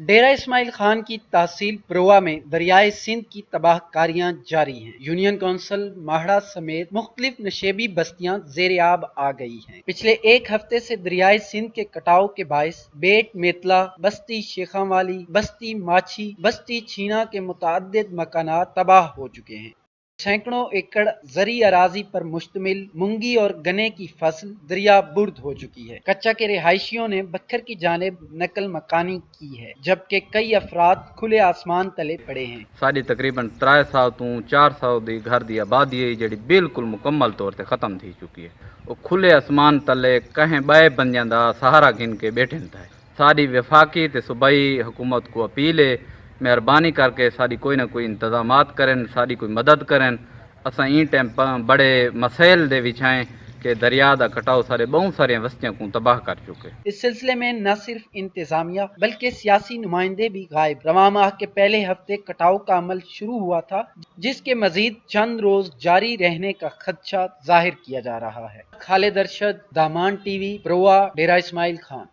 डेरा इस्माइल खान की तहसील प्रोवा में दरियाए सिंध की तबाह कारियां जारी हैं। यूनियन काउंसिल माहड़ा समेत मुख्तलिफ नशेबी बस्तियां जेर आब आ गई हैं। पिछले एक हफ्ते से दरियाए सिंध के कटाव के बायस बेट मेतला, बस्ती शेखावाली, बस्ती माछी, बस्ती छीना के मुतअद्दिद मकानात तबाह हो चुके हैं। सैकड़ों एकड़ जरी अराजी पर मुश्तमिल मूंगी और गन्ने की फसल दरिया बुर्द हो चुकी है। कच्चा के रिहायशियों ने बखर की जानिब नकल मकानी की है, जबकि कई अफराद खुले आसमान तले पड़े हैं। साड़ी तकरीबन 300 तो 400 दी घर दी आबादी है जी बिल्कुल मुकम्मल तौर पर ख़त्म थी चुकी है। वो खुले आसमान तले कहें बे बंदियां दा सहारा गिन के बैठे था। साड़ी वफाकी ते सूबाई हुकूमत को अपील है, मेहरबानी करके साड़ी कोई ना कोई इंतजामात करें, साड़ी कोई मदद करें। असां ई टाइम बड़े मसैल दे विच हैं कि दरिया दा कटाव सारे बहुत सारिया बस्तियों को तबाह कर चुके। इस सिलसिले में न सिर्फ इंतजामिया बल्कि सियासी नुमाइंदे भी गायब। रवां माह के पहले हफ्ते कटाव का अमल शुरू हुआ था, जिसके मजीद चंद रोज जारी रहने का खदशा जाहिर किया जा रहा है। खालिद अरशद, दामान टीवी, प्रोवा, डेरा इस्माइल खान।